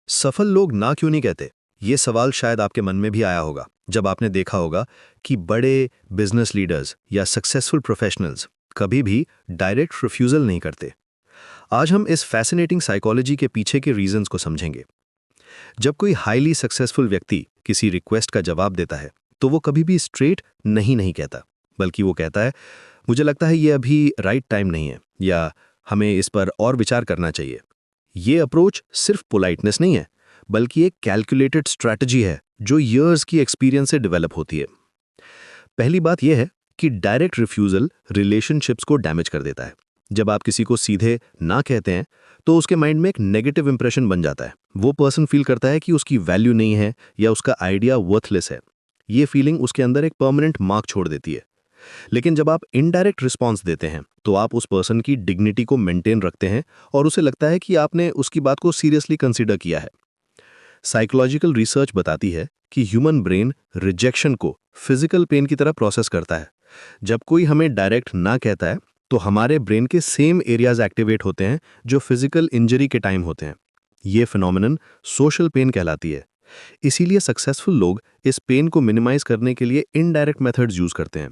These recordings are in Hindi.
सफल लोग ना क्यों नहीं कहते? ये सवाल शायद आपके मन में भी आया होगा जब आपने देखा होगा कि बड़े बिजनेस लीडर्स या सक्सेसफुल प्रोफेशनल्स कभी भी डायरेक्ट रिफ्यूजल नहीं करते। आज हम इस फैसिनेटिंग साइकोलॉजी के पीछे के रीजंस को समझेंगे। जब कोई हाईली सक्सेसफुल व्यक्ति किसी रिक्वेस्ट का जवाब देता है तो वो कभी भी स्ट्रेट नहीं कहता, बल्कि वो कहता है मुझे लगता है ये अभी राइट टाइम नहीं है या हमें इस पर और विचार करना चाहिए। ये अप्रोच सिर्फ पोलाइटनेस नहीं है, बल्कि एक कैलकुलेटेड स्ट्रैटेजी है जो ईयर्स की एक्सपीरियंस से डेवलप होती है। पहली बात यह है कि डायरेक्ट रिफ्यूजल रिलेशनशिप्स को डैमेज कर देता है। जब आप किसी को सीधे ना कहते हैं तो उसके माइंड में एक नेगेटिव इंप्रेशन बन जाता है। वो पर्सन फील करता है कि उसकी वैल्यू नहीं है या उसका आइडिया वर्थलेस है। ये फीलिंग उसके अंदर एक परमानेंट मार्क छोड़ देती है। लेकिन जब आप इनडायरेक्ट रिस्पॉन्स देते हैं तो आप उस पर्सन की डिग्निटी को मेंटेन रखते हैं और उसे लगता है कि आपने उसकी बात को सीरियसली कंसीडर किया है। साइकोलॉजिकल रिसर्च बताती है कि ह्यूमन ब्रेन रिजेक्शन को फिजिकल पेन की तरह प्रोसेस करता है। जब कोई हमें डायरेक्ट ना कहता है तो हमारे ब्रेन के सेम एरियाज एक्टिवेट होते हैं जो फिजिकल इंजरी के टाइम होते हैं। ये फिनोमिनन सोशल पेन कहलाती है। इसीलिए सक्सेसफुल लोग इस पेन को मिनिमाइज करने के लिए इनडायरेक्ट मेथड्स यूज करते हैं।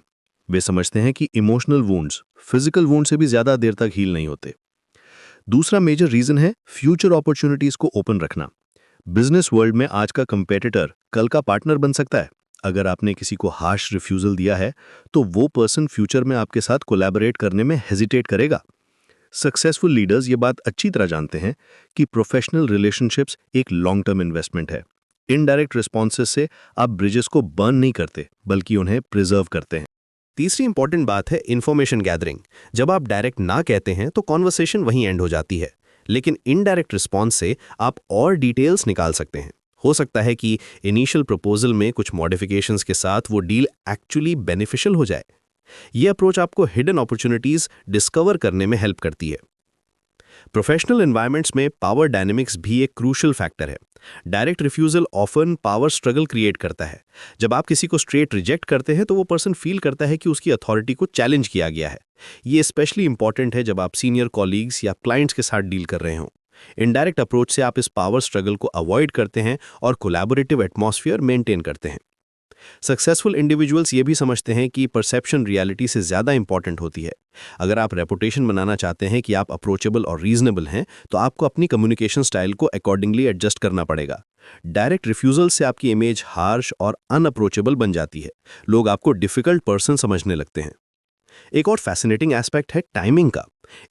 वे समझते हैं कि इमोशनल वुंड्स फिजिकल वुंड से भी ज्यादा देर तक हील नहीं होते। दूसरा मेजर रीजन है फ्यूचर अपॉर्चुनिटीज को ओपन रखना। बिजनेस वर्ल्ड में आज का कंपेटिटर कल का पार्टनर बन सकता है। अगर आपने किसी को हार्श रिफ्यूजल दिया है तो वो पर्सन फ्यूचर में आपके साथ कोलैबोरेट करने में हेजिटेट करेगा। सक्सेसफुल लीडर्स ये बात अच्छी तरह जानते हैं कि प्रोफेशनल रिलेशनशिप्स एक लॉन्ग टर्म इन्वेस्टमेंट है। इनडायरेक्ट रिस्पॉन्सेस से आप ब्रिजेस को बर्न नहीं करते, बल्कि उन्हें प्रिजर्व करते हैं। तीसरी इंपॉर्टेंट बात है इन्फॉर्मेशन गैदरिंग। जब आप डायरेक्ट ना कहते हैं तो कॉन्वर्सेशन वहीं एंड हो जाती है, लेकिन इनडायरेक्ट रिस्पॉन्स से आप और डिटेल्स निकाल सकते हैं। हो सकता है कि इनिशियल प्रपोजल में कुछ मॉडिफिकेशंस के साथ वो डील एक्चुअली बेनिफिशियल हो जाए। ये अप्रोच आपको हिडन अपॉर्चुनिटीज डिस्कवर करने में हेल्प करती है। प्रोफेशनल एनवायरनमेंट्स में पावर डायनेमिक्स भी एक क्रूशियल फैक्टर है। Direct refusal often power struggle create करता है। जब आप किसी को स्ट्रेट रिजेक्ट करते हैं तो वो पर्सन फील करता है कि उसकी अथॉरिटी को चैलेंज किया गया है। ये स्पेशली इंपॉर्टेंट है जब आप सीनियर कॉलीग्स या क्लाइंट्स के साथ डील कर रहे हों। इनडायरेक्ट अप्रोच से आप इस पावर स्ट्रगल को अवॉइड करते हैं और कोलैबोरेटिव एटमॉस्फेयर मेंटेन करते हैं। सक्सेसफुल इंडिविजुअल्स ये भी समझते हैं कि परसेप्शन रियलिटी से ज़्यादा इंपॉर्टेंट होती है। अगर आप रेपुटेशन बनाना चाहते हैं कि आप अप्रोचेबल और रीजनेबल हैं, तो आपको अपनी कम्युनिकेशन स्टाइल को अकॉर्डिंगली एडजस्ट करना पड़ेगा। डायरेक्ट रिफ्यूजल से आपकी इमेज हार्श और अनअप्रोचेबल बन जाती है। लोग आपको डिफिकल्ट पर्सन समझने लगते हैं। एक और फैसिनेटिंग एस्पेक्ट है टाइमिंग का।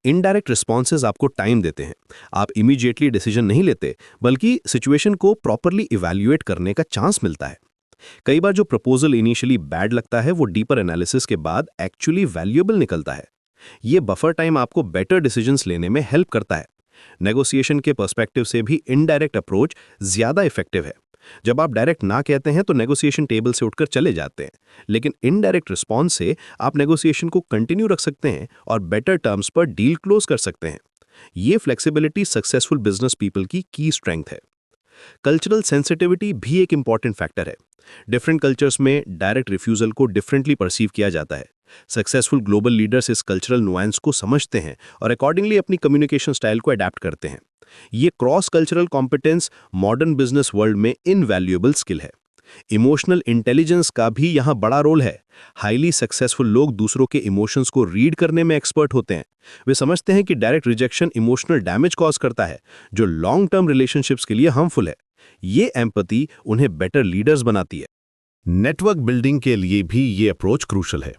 इनडायरेक्ट रिस्पॉन्सेज आपको टाइम देते हैं। आप इमीडिएटली डिसीजन नहीं लेते, बल्कि सिचुएशन को प्रॉपरली इवैल्यूएट करने का चांस मिलता है। कई बार जो प्रपोजल इनिशियली बैड लगता है वो डीपर एनालिसिस के बाद एक्चुअली वैल्यूएबल निकलता है। ये बफर टाइम आपको बेटर डिसीजंस लेने में हेल्प करता है। नेगोशिएशन के पर्सपेक्टिव से भी इनडायरेक्ट अप्रोच ज्यादा इफेक्टिव है। जब आप डायरेक्ट ना कहते हैं तो नेगोशिएशन टेबल से उठकर चले जाते हैं, लेकिन इनडायरेक्ट रिस्पॉन्स से आप नेगोशिएशन को कंटिन्यू रख सकते हैं और बेटर टर्म्स पर डील क्लोज कर सकते हैं। ये फ्लेक्सिबिलिटी सक्सेसफुल बिजनेस पीपल की की स्ट्रेंथ है। कल्चरल सेंसिटिविटी भी एक इंपॉर्टेंट फैक्टर है। डिफरेंट कल्चर्स में डायरेक्ट रिफ्यूजल को डिफरेंटली परसीव किया जाता है। सक्सेसफुल ग्लोबल लीडर्स इस कल्चरल नुआंस को समझते हैं और अकॉर्डिंगली अपनी कम्युनिकेशन स्टाइल को अडैप्ट करते हैं। ये cross cultural competence modern business world में इनवैल्यूएबल स्किल है। इमोशनल इंटेलिजेंस का भी यहाँ बड़ा रोल है। हाईली सक्सेसफुल लोग दूसरों के इमोशंस को रीड करने में एक्सपर्ट होते हैं। वे समझते हैं कि direct rejection emotional damage cause करता है, जो लॉन्ग टर्म रिलेशनशिप्स के लिए हार्मफुल है। ये एम्पैथी उन्हें बेटर लीडर्स बनाती है। नेटवर्क बिल्डिंग के लिए भी ये अप्रोच क्रूशल है।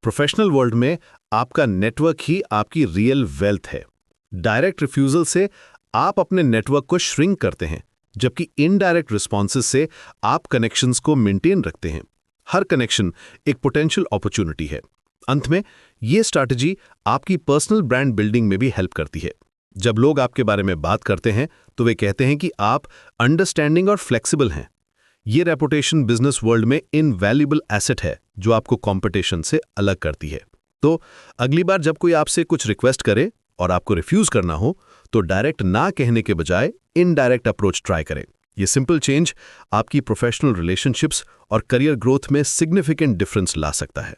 प्रोफेशनल वर्ल्ड में आपका नेटवर्क ही आपकी रियल वेल्थ है। डायरेक्ट रिफ्यूजल से आप अपने नेटवर्क को श्रिंक करते हैं, जबकि इनडायरेक्ट रिस्पॉन्सेज से आप कनेक्शंस को मेंटेन रखते हैं। हर कनेक्शन एक पोटेंशियल अपॉर्चुनिटी है। अंत में ये स्ट्रैटेजी आपकी पर्सनल ब्रांड बिल्डिंग में भी हेल्प करती है। जब लोग आपके बारे में बात करते हैं तो वे कहते हैं कि आप अंडरस्टैंडिंग और फ्लेक्सिबल हैं। ये रेपुटेशन बिजनेस वर्ल्ड में इनवैल्यूएबल एसेट है जो आपको कंपटीशन से अलग करती है। तो अगली बार जब कोई आपसे कुछ रिक्वेस्ट करे और आपको रिफ्यूज करना हो तो डायरेक्ट ना कहने के बजाय इनडायरेक्ट अप्रोच ट्राई करें। ये सिंपल चेंज आपकी प्रोफेशनल रिलेशनशिप्स और करियर ग्रोथ में सिग्निफिकेंट डिफरेंस ला सकता है।